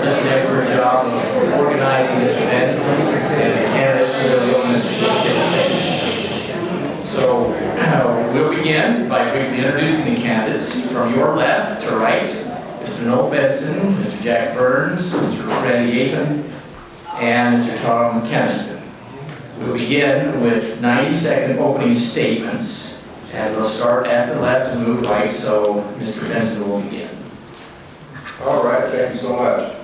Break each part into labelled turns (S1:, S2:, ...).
S1: such an expert job of organizing this event and the candidates for their willingness to participate. So we'll begin by briefly introducing the candidates from your left to right. Mr. Noel Benson, Mr. Jack Burns, Mr. Randy Aton, and Mr. Tom Kenaston. We'll begin with 90-second opening statements, and we'll start at the left and move right, so Mr. Benson will begin.
S2: All right, thank you so much.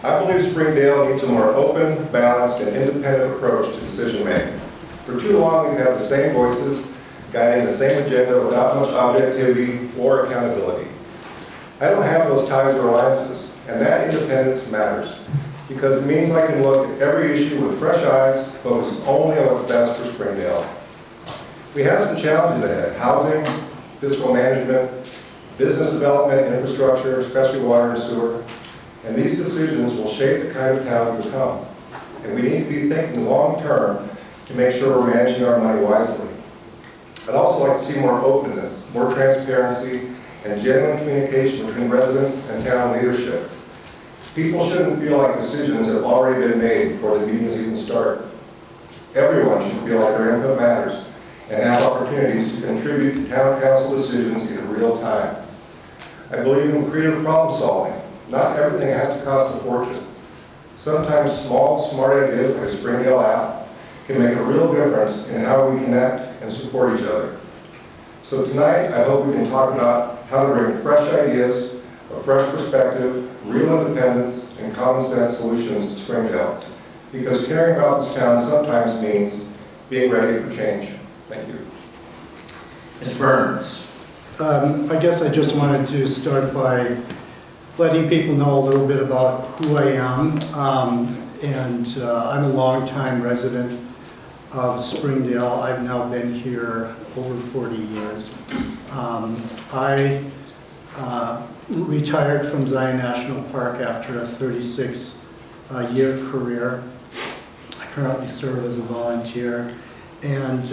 S2: I believe Springdale needs a more open, balanced, and independent approach to decision making. For too long, we've had the same voices guiding the same agenda without much objectivity or accountability. I don't have those ties or alliances, and that independence matters because it means I can look at every issue with fresh eyes, focused only on what's best for Springdale. We have some challenges ahead: housing, fiscal management, business development, infrastructure, especially water and sewer, and these decisions will shape the kind of town we become. And we need to be thinking long term to make sure we're managing our money wisely. I'd also like to see more openness, more transparency, and genuine communication between residents and town leadership. People shouldn't feel like decisions have already been made before the meetings even start. Everyone should feel like their input matters and have opportunities to contribute to town council decisions in real time. I believe in creative problem solving. Not everything has to cost a fortune. Sometimes small, smart ideas like a Springdale app can make a real difference in how we connect and support each other. So tonight, I hope we can talk about how to bring fresh ideas, a fresh perspective, real independence, and common sense solutions to Springdale. Because caring about this town sometimes means being ready for change. Thank you.
S1: Mr. Burns.
S3: I guess I just wanted to start by letting people know a little bit about who I am. I'm a longtime resident of Springdale. I've now been here over 40 years. I retired from Zion National Park after a 36-year career. I currently serve as a volunteer, and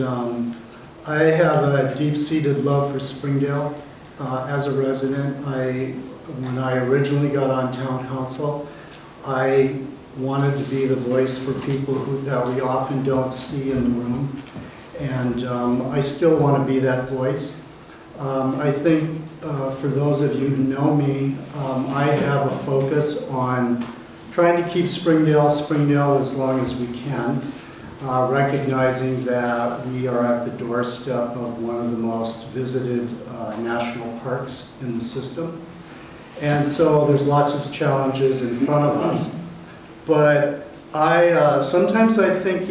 S3: I have a deep-seated love for Springdale. As a resident, when I originally got on town council, I wanted to be the voice for people that we often don't see in the room, and I still want to be that voice. I think for those of you who know me, I have a focus on trying to keep Springdale as long as we can, recognizing that we are at the doorstep of one of the most visited national parks in the system. And so there's lots of challenges in front of us. But sometimes I think,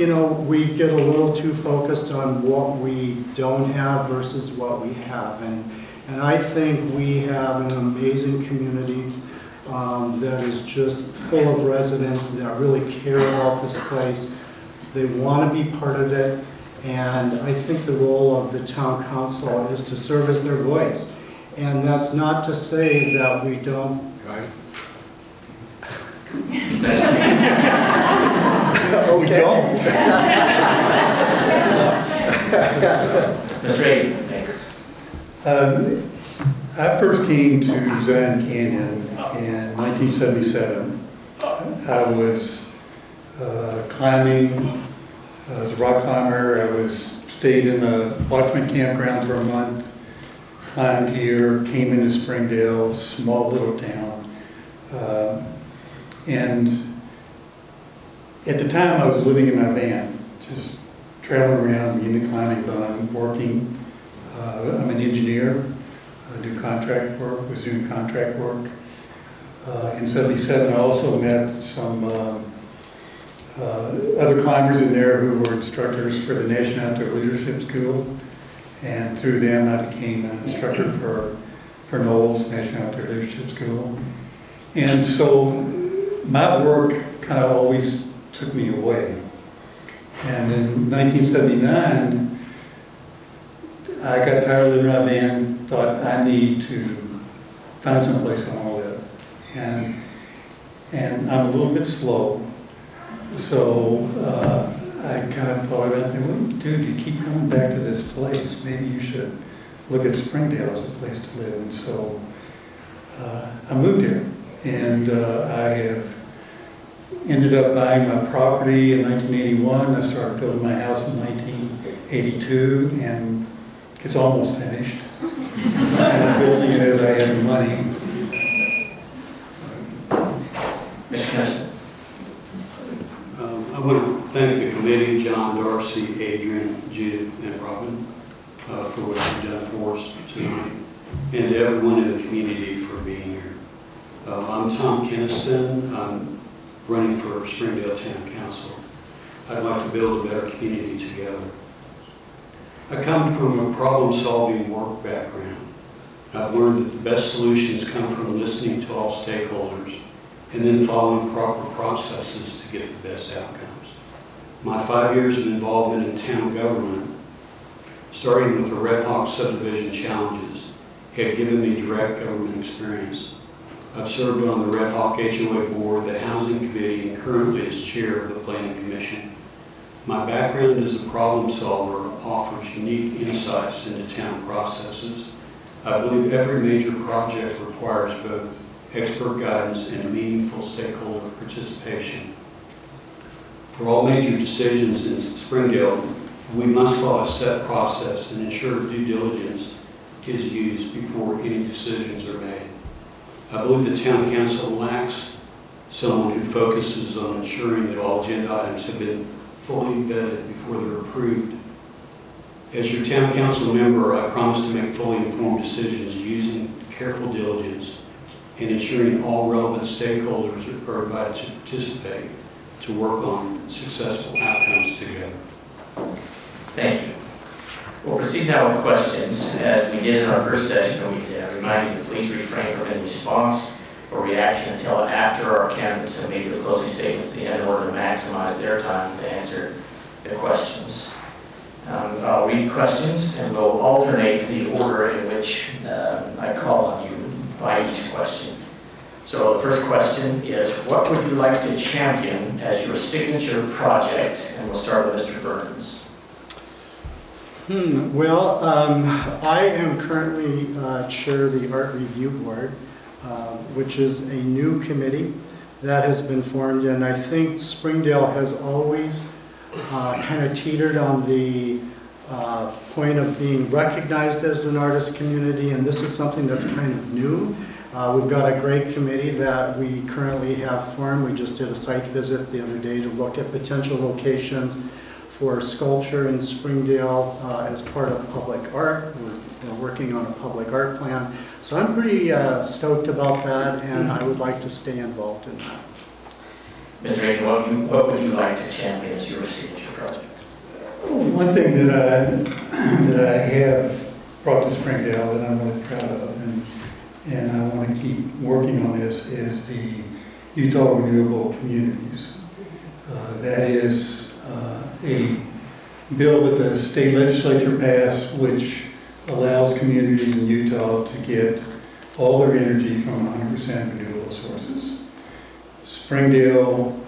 S3: we get a little too focused on what we don't have versus what we have. And I think we have an amazing community that is just full of residents that really care about this place. They want to be part of it. And I think the role of the town council is to serve as their voice. And that's not to say that we don't.
S1: We don't. Mr. Aiden, next.
S4: I first came to Zion Canyon in 1977. I was climbing, I was a rock climber. I stayed in a Watchman campground for a month, climbed here, came into Springdale, small little town. And at the time I was living in my van, just traveling around, getting a climbing bun, working. I'm an engineer, I do contract work, was doing contract work. In 77 I also met some other climbers in there who were instructors for the National Outdoor Leadership School. And through them I became an instructor for Noel's National Outdoor Leadership School. And so my work kind of always took me away. And in 1979, I got tired of living in my van, thought I need to find someplace I want to live. And I'm a little bit slow, so I kind of thought about it, well, dude, you keep coming back to this place, maybe you should look at Springdale as a place to live. And so I moved here. And I have ended up buying my property in 1981. I started building my house in 1982, and it's almost finished. And I'm building it as I have the money.
S1: Mr. Kenaston.
S5: I want to thank the committee, John, Darcy, Adrian, Judith, and Robin, for what you've done for us tonight, and to everyone in the community for being here. I'm Tom Kenaston. I'm running for Springdale Town Council. I'd like to build a better community together. I come from a problem-solving work background. I've learned that the best solutions come from listening to all stakeholders and then following proper processes to get the best outcomes. My 5 years of involvement in town government, starting with the Red Hawk subdivision challenges, have given me direct government experience. I've served on the Red Hawk HOA board, the Housing Committee, and currently as chair of the Planning Commission. My background as a problem solver offers unique insights into town processes. I believe every major project requires both expert guidance and meaningful stakeholder participation. For all major decisions in Springdale, we must follow a set process and ensure due diligence is used before any decisions are made. I believe the town council lacks someone who focuses on ensuring that all agenda items have been fully vetted before they're approved. As your town council member, I promise to make fully informed decisions using careful diligence and ensuring all relevant stakeholders are invited to participate to work on successful outcomes together.
S1: Thank you. We'll proceed now with questions. As we did in our first session, we remind you to please refrain from any response or reaction until after our candidates have made the closing statements at the end in order to maximize their time to answer the questions. I'll read questions and we'll alternate the order in which I call on you by each question. So the first question is, what would you like to champion as your signature project? And we'll start with Mr. Burns.
S3: Well, I am currently chair of the Art Review Board, which is a new committee that has been formed, and I think Springdale has always kind of teetered on the point of being recognized as an artist community, and this is something that's kind of new. We've got a great committee that we currently have formed. We just did a site visit the other day to look at potential locations for sculpture in Springdale as part of public art. We're working on a public art plan. So I'm pretty stoked about that, and I would like to stay involved in that.
S1: Mr. Aton, what would you like to champion as your signature project?
S4: One thing that I have brought to Springdale that I'm really proud of, and I want to keep working on this, is the Utah Renewable Communities. That is a bill that the state legislature passed, which allows communities in Utah to get all their energy from 100% renewable sources. Springdale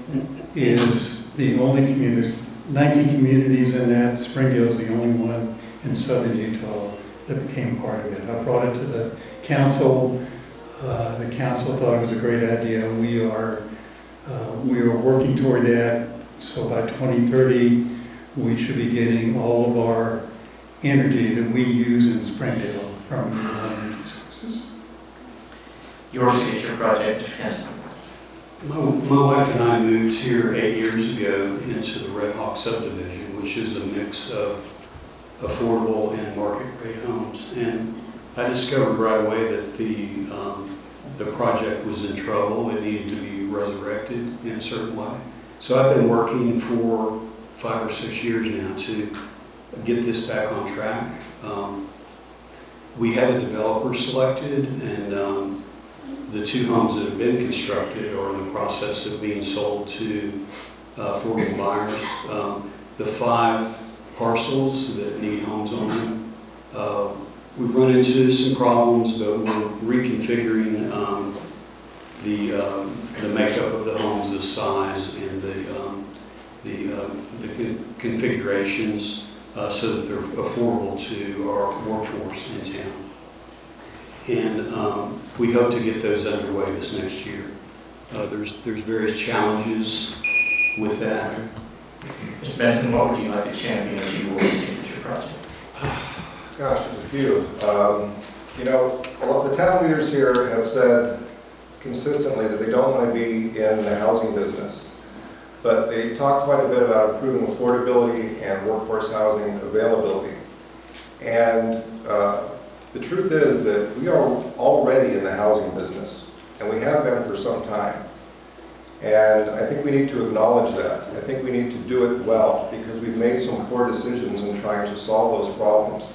S4: is the only community, 19 communities in that. Springdale is the only one in southern Utah that became part of it. I brought it to the council. The council thought it was a great idea. We are working toward that. So by 2030, we should be getting all of our energy that we use in Springdale from renewable energy sources.
S1: Your signature project, Mr. Kenaston.
S5: My wife and I moved here 8 years ago into the Red Hawk subdivision, which is a mix of affordable and market rate homes. And I discovered right away that the project was in trouble. It needed to be resurrected in a certain way. So I've been working for 5 or 6 years now to get this back on track. We have a developer selected, and the 2 homes that have been constructed are in the process of being sold to affordable buyers. The 5 parcels that need homes on them, we've run into some problems, but we're reconfiguring the makeup of the homes, the size, and the configurations so that they're affordable to our workforce in town. And we hope to get those underway this next year. There's various challenges with that.
S1: Mr. Benson, what would you like to champion as you will signature project?
S2: Gosh, there's a few. You know, a lot of the town leaders here have said consistently that they don't want to be in the housing business. But they talk quite a bit about improving affordability and workforce housing availability. And the truth is that we are already in the housing business, and we have been for some time. And I think we need to acknowledge that. I think we need to do it well, because we've made some poor decisions in trying to solve those problems.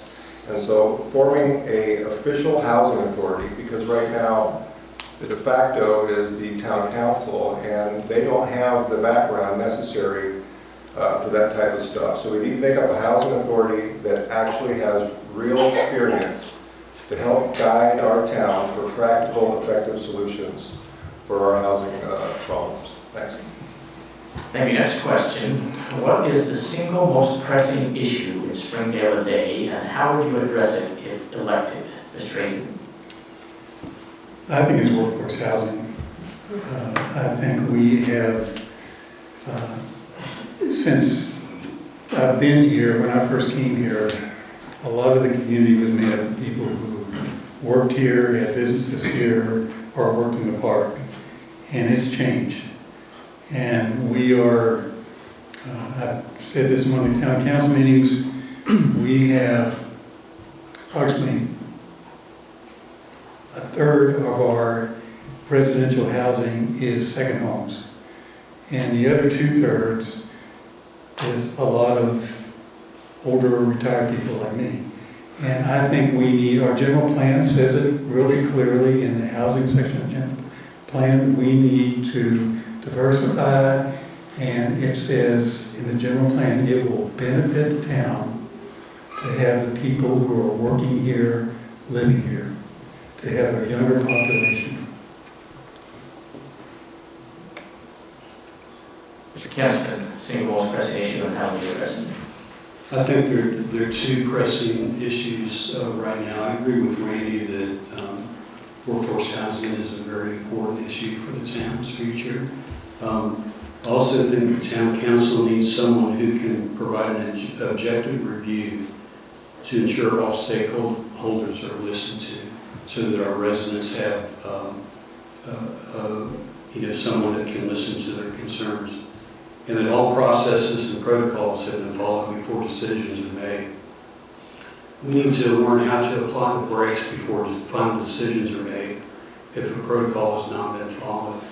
S2: And so forming an official housing authority, because right now the de facto is the town council, and they don't have the background necessary for that type of stuff. So we need to make up a housing authority that actually has real experience to help guide our town for practical, effective solutions for our housing problems. Thanks.
S1: Thank you. Next question. What is the single most pressing issue in Springdale today, and how would you address it if elected? Mr. Aton?
S4: I think it's workforce housing. I think we have, since I've been here, when I first came here, a lot of the community was made up of people who worked here, had businesses here, or worked in the park. And it's changed. And we are, I've said this in one of the town council meetings, we have approximately a third of our residential housing is second homes. And the other 2/3 is a lot of older retired people like me. And I think we need, our general plan says it really clearly in the housing section of general plan, we need to diversify, and it says in the general plan it will benefit the town to have the people who are working here, living here, to have a younger population.
S1: Mr. Kenaston, single most pressing issue, and how would you address it?
S5: I think there are two pressing issues right now. I agree with Randy that workforce housing is a very important issue for the town's future. I also think the town council needs someone who can provide an objective review to ensure all stakeholders are listened to, so that our residents have someone that can listen to their concerns, and that all processes and protocols have been followed before decisions are made. We need to learn how to apply the brakes before final decisions are made if a protocol has not been followed.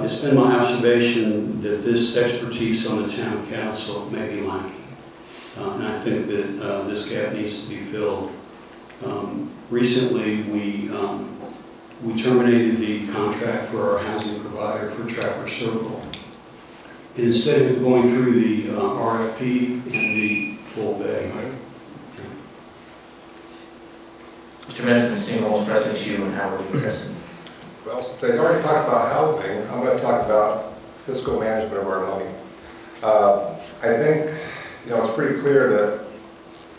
S5: It's been my observation that this expertise on the town council may be lacking. And I think that this gap needs to be filled. Recently, we terminated the contract for our housing provider for Trappers Circle. And instead of going through the RFP and the full vetting.
S1: Mr. Benson, single most pressing issue, and how would you address it?
S2: Well, since I've already talked about housing, I'm going to talk about fiscal management of our money. I think, it's pretty clear that,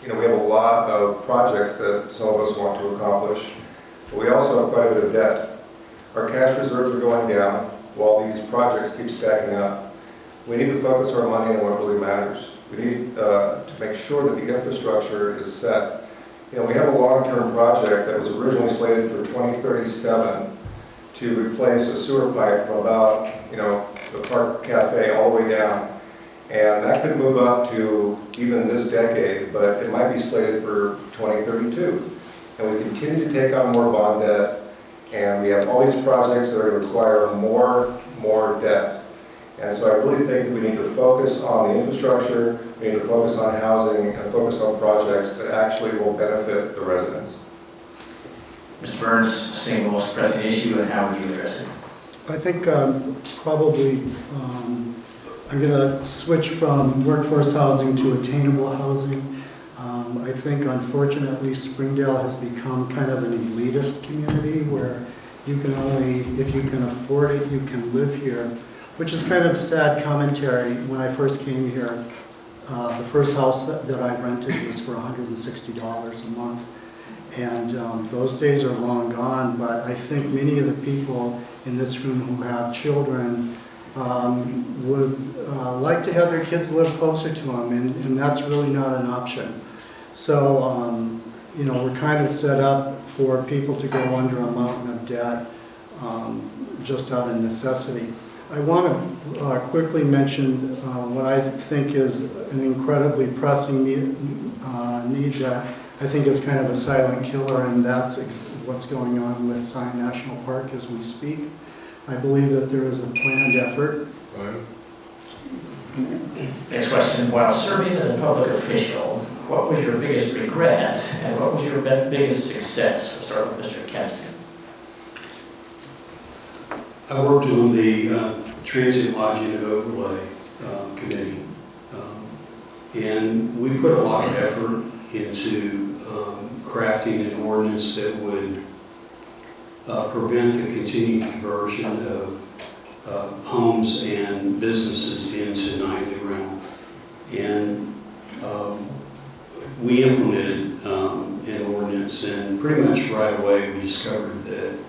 S2: we have a lot of projects that some of us want to accomplish, but we also have quite a bit of debt. Our cash reserves are going down while these projects keep stacking up. We need to focus our money on what really matters. We need to make sure that the infrastructure is set. We have a long-term project that was originally slated for 2037 to replace a sewer pipe from about, the Park Cafe all the way down. And that could move up to even this decade, but it might be slated for 2032. And we continue to take on more bond debt, and we have all these projects that require more debt. And so I really think we need to focus on the infrastructure, we need to focus on housing, and focus on projects that actually will benefit the residents.
S1: Mr. Burns, single most pressing issue, and how would you address it?
S3: I think probably I'm going to switch from workforce housing to attainable housing. I think unfortunately Springdale has become kind of an elitist community where you can only, if you can afford it, you can live here, which is kind of sad commentary. When I first came here, the first house that I rented was for $160 a month. And those days are long gone, but I think many of the people in this room who have children would like to have their kids live closer to them, and that's really not an option. So, you know, we're kind of set up for people to go under a mountain of debt just out of necessity. I want to quickly mention what I think is an incredibly pressing need that I think is kind of a silent killer, and that's what's going on with Zion National Park as we speak. I believe that there is a planned effort.
S1: Next question. While serving as a public official, what was your biggest regret and what was your biggest success? We'll start with Mr. Kenaston.
S5: I worked on the Transit Lodging and Overlay Committee. And we put a lot of effort into crafting an ordinance that would prevent the continued conversion of homes and businesses into nightly rental. And we implemented an ordinance, and pretty much right away we discovered that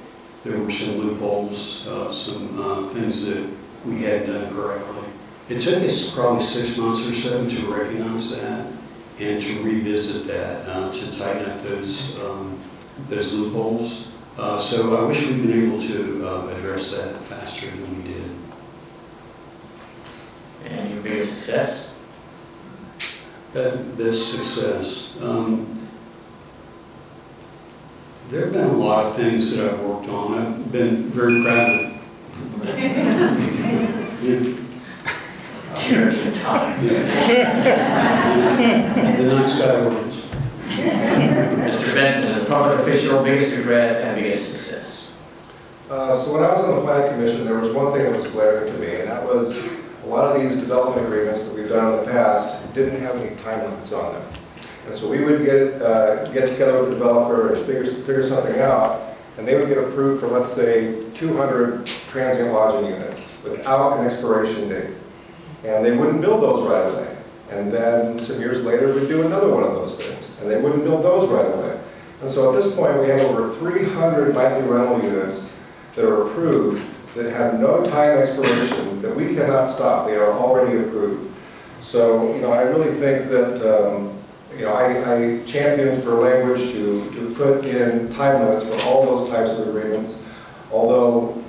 S5: there were some loopholes, some things that we hadn't done correctly. It took us probably 6 months or so to recognize that and to revisit that, to tighten up those loopholes. So I wish we'd been able to address that faster than we did.
S1: And your biggest success?
S5: This success. There have been a lot of things that I've worked on. I've been very proud of
S1: Tyranny of time.
S5: the night sky ordinance.
S1: Mr. Benson, as a public official, biggest regret and biggest success?
S2: So when I was on the planning commission, there was one thing that was glaring to me, and that was a lot of these development agreements that we've done in the past didn't have any time limits on them. And so we would get together with the developer and figure something out, and they would get approved for, let's say, 200 transient lodging units without an expiration date. And they wouldn't build those right away. And then some years later, we'd do another one of those things, and they wouldn't build those right away. And so at this point, we have over 300 nightly rental units that are approved that have no time expiration that we cannot stop. They are already approved. So, you know, I really think that, you know, I champion for language to put in time limits for all those types of agreements, although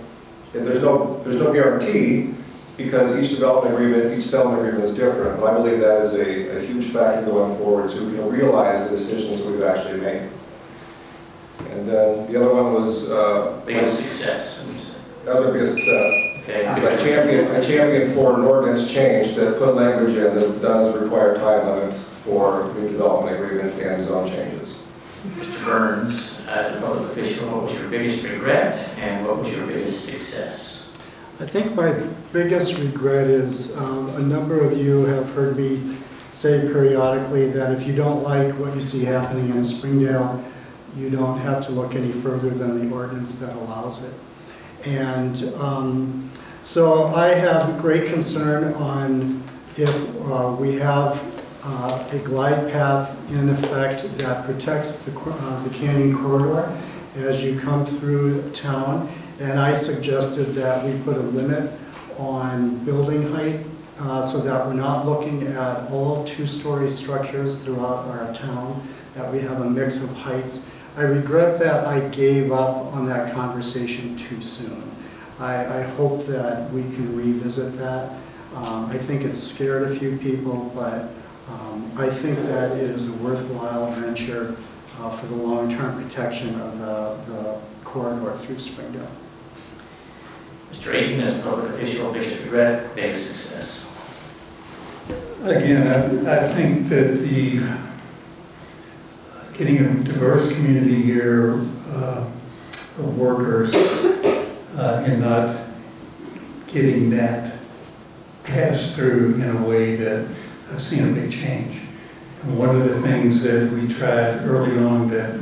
S2: there's no guarantee, because each development agreement, each settlement agreement is different. But I believe that is a huge factor going forward, so we can realize the decisions that we've actually made. And then the other one was
S1: Biggest success, would you say?
S2: that was my biggest success.
S1: Okay.
S2: I championed for an ordinance change that put language in that does require time limits for new development agreements and zone changes.
S1: Mr. Burns, as a public official, what was your biggest regret and what was your biggest success?
S3: I think my biggest regret is a number of you have heard me say periodically that if you don't like what you see happening in Springdale, you don't have to look any further than the ordinance that allows it. And so I have great concern on if we have a glide path in effect that protects the canyon corridor as you come through town. And I suggested that we put a limit on building height so that we're not looking at all two-story structures throughout our town, that we have a mix of heights. I regret that I gave up on that conversation too soon. I hope that we can revisit that. I think it's scared a few people, but I think that it is a worthwhile venture for the long-term protection of the corridor through Springdale.
S1: Mr. Aton, as a public official, biggest regret, biggest success?
S4: Again, I think that the getting a diverse community here of workers and not getting that passed through in a way that I've seen a big change. And one of the things that we tried early on that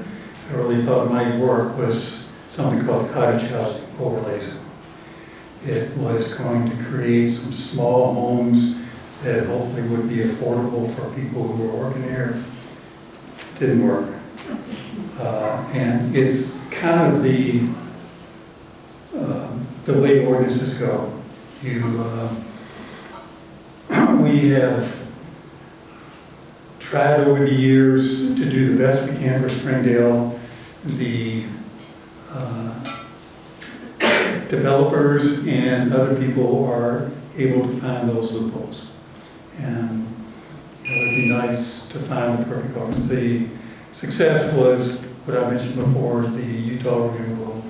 S4: I really thought might work was something called cottage housing overlays. It was going to create some small homes that hopefully would be affordable for people who were working here. Didn't work. And it's kind of the way ordinances go. We have tried over the years to do the best we can for Springdale. The developers and other people are able to find those loopholes. And it would be nice to find the perfect balance. The success was what I mentioned before, the Utah Renewable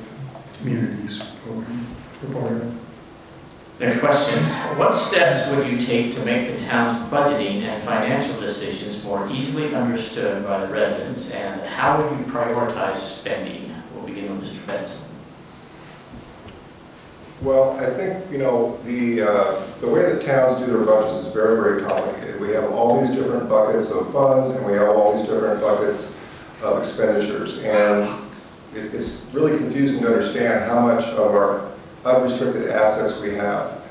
S4: Communities Program for part of it.
S1: Next question. What steps would you take to make the town's budgeting and financial decisions more easily understood by the residents, and how would you prioritize spending? We'll begin with Mr. Benson.
S2: Well, I think, the way that towns do their budgets is very, very complicated. We have all these different buckets of funds, and we have all these different buckets of expenditures. And it's really confusing to understand how much of our unrestricted assets we have.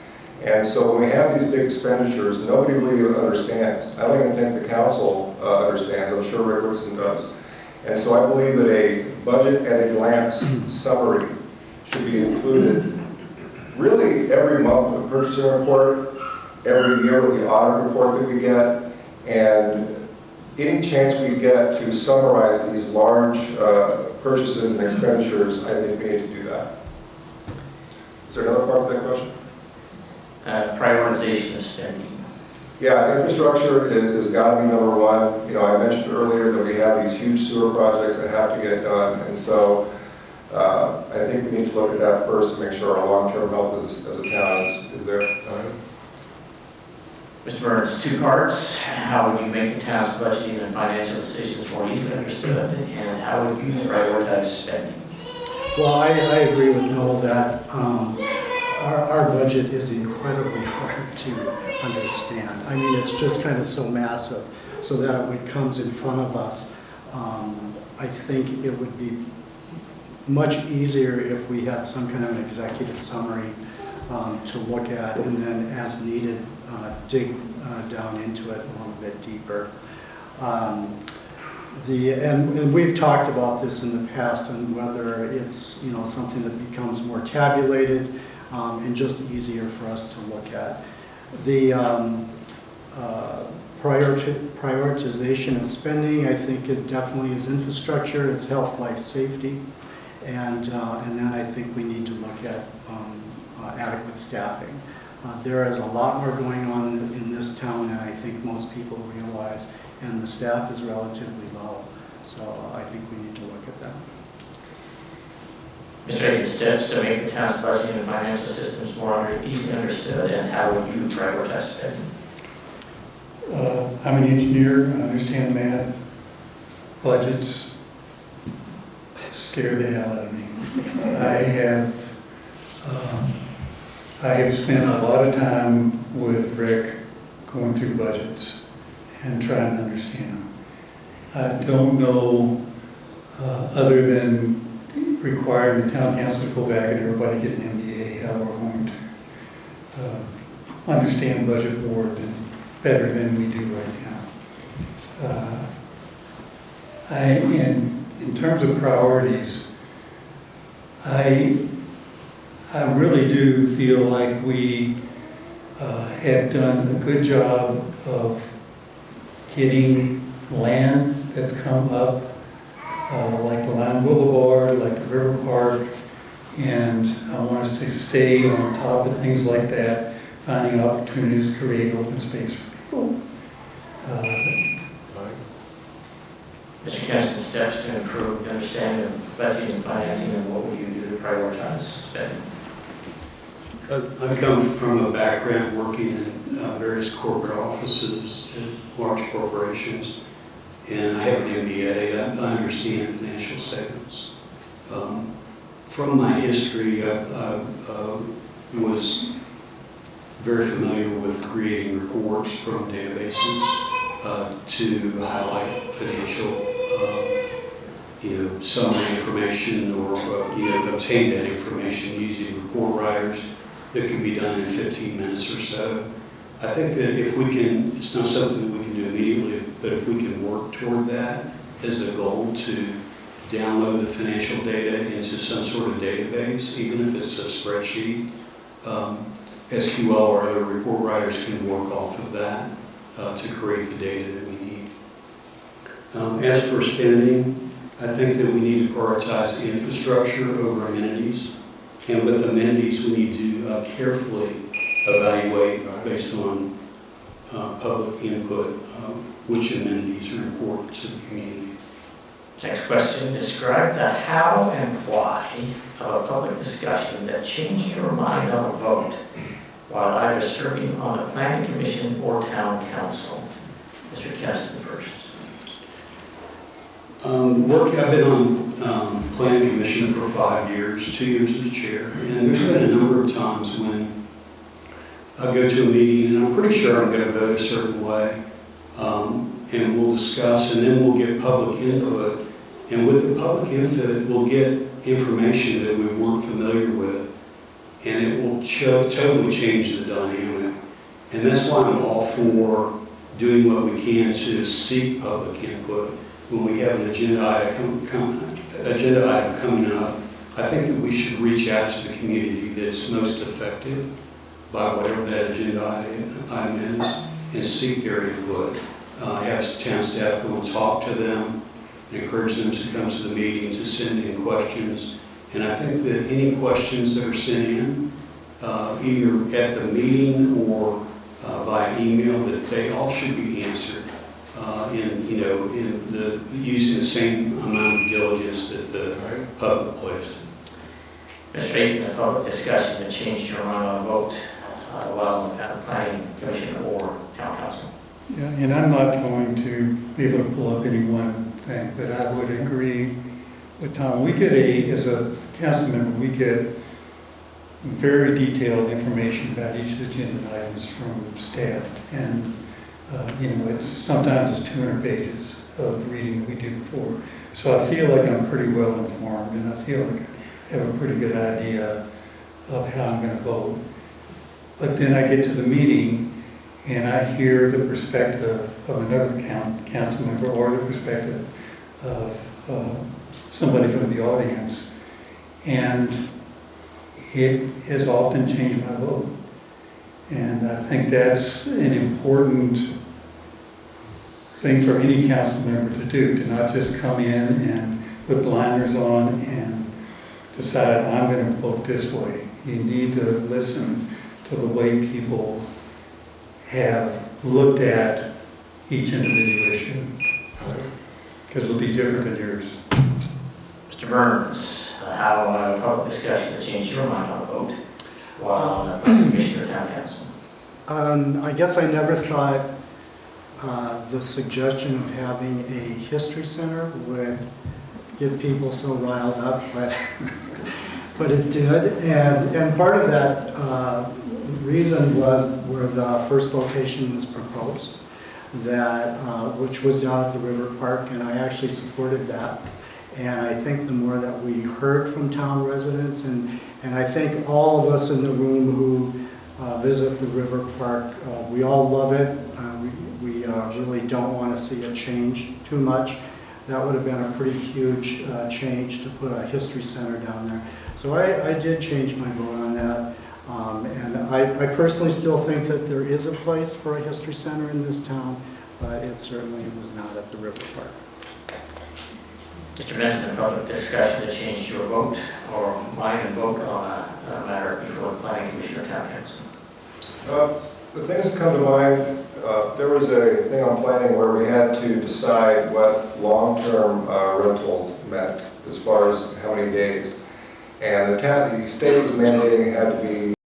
S2: And so when we have these big expenditures, nobody really understands. I don't even think the council understands. I'm sure Rick Woodson does. And so I believe that a budget at a glance summary should be included really every month with the purchasing report, every year with the audit report that we get, and any chance we get to summarize these large purchases and expenditures, I think we need to do that. Is there another part of that question?
S1: Prioritization of spending.
S2: Yeah, infrastructure has got to be number one. I mentioned earlier that we have these huge sewer projects that have to get done, and so I think we need to look at that first to make sure our long-term health as a town is there.
S1: Mr. Burns, two parts. How would you make the town's budgeting and financial decisions more easily understood, and how would you prioritize spending?
S3: Well, I agree with Noel that our budget is incredibly hard to understand. I mean, it's just kind of so massive, so that when it comes in front of us, I think it would be much easier if we had some kind of an executive summary to look at, and then as needed, dig down into it a little bit deeper. And we've talked about this in the past, and whether it's something that becomes more tabulated and just easier for us to look at. The prioritization of spending, I think it definitely is infrastructure, it's health, life, safety, and then I think we need to look at adequate staffing. There is a lot more going on in this town than I think most people realize, and the staff is relatively low, so I think we need to look at that.
S1: Mr. Aton, steps to make the town's budgeting and financial systems more easily understood, and how would you prioritize spending?
S4: I'm an engineer, I understand math. Budgets scare the hell out of me. I have spent a lot of time with Rick going through budgets and trying to understand them. I don't know, other than requiring the town council to go back and everybody get an MBA, how we're going to understand budget more better than we do right now. In terms of priorities, I really do feel like we have done a good job of getting land that's come up, like the Line Boulevard, like the River Park, and I want us to stay on top of things like that, finding opportunities to create open space for people.
S1: Mr. Kenaston, steps to improve the understanding of budgeting and financing, and what would you do to prioritize spending?
S5: I come from a background working in various corporate offices at large corporations, and I have an MBA. I understand financial statements. From my history, I was very familiar with creating reports from databases to highlight financial, summary information, or obtain that information using report writers that can be done in 15 minutes or so. I think that if we can, it's not something that we can do immediately, but if we can work toward that as a goal to download the financial data into some sort of database, even if it's a spreadsheet. SQL or other report writers can work off of that to create the data that we need. As for spending, I think that we need to prioritize infrastructure over amenities. And with amenities, we need to carefully evaluate based on public input which amenities are important to the community.
S1: Next question, describe the how and why of a public discussion that changed your mind on a vote while either serving on the planning commission or town council. Mr. Kenaston first.
S5: I've been on planning commission for 5 years, 2 years as chair, and there's been a number of times when I go to a meeting and I'm pretty sure I'm going to vote a certain way, and we'll discuss, and then we'll get public input, and with the public input we'll get information that we weren't familiar with, and it will totally change the dynamic. And that's why I'm all for doing what we can to seek public input. When we have an agenda item coming up, I think that we should reach out to the community that's most affected by whatever that agenda item is and seek their input. Have town staff go and talk to them, and encourage them to come to the meeting, to send in questions. And I think that any questions that are sent in, either at the meeting or via email, that they all should be answered using the same amount of diligence that the public plays.
S1: Mr. Aton, the public discussion that changed your mind on a vote while at the planning commission or town council.
S4: Yeah, and I'm not going to be able to pull up any one thing, but I would agree with Tom. We get as a council member, we get very detailed information about each of the agenda items from staff, and sometimes it's 200 pages of reading that we do before. So I feel like I'm pretty well informed, and I feel like I have a pretty good idea of how I'm going to vote. But then I get to the meeting and I hear the perspective of another council member or the perspective of somebody from the audience, and it has often changed my vote. And I think that's an important thing for any council member to do, to not just come in and put blinders on and decide, I'm going to vote this way. You need to listen to the way people have looked at each individual issue, because it'll be different than yours.
S1: Mr. Burns, how public discussion that changed your mind on a vote while on the planning commission or town council?
S3: I guess I never thought the suggestion of having a history center would get people so riled up, but it did. And part of that reason was where the first location was proposed, which was down at the River Park, and I actually supported that. And I think the more that we heard from town residents, and I think all of us in the room who visit the River Park, we all love it. We really don't want to see it change too much. That would have been a pretty huge change to put a history center down there. So I did change my vote on that. And I personally still think that there is a place for a history center in this town, but it certainly was not at the River Park.
S1: Mr. Benson, public discussion that changed your vote or mind and vote on a matter before the planning commission or town council?
S2: The things that come to mind, there was a thing on planning where we had to decide what long-term rentals meant as far as how many days. And the state was mandating it had to be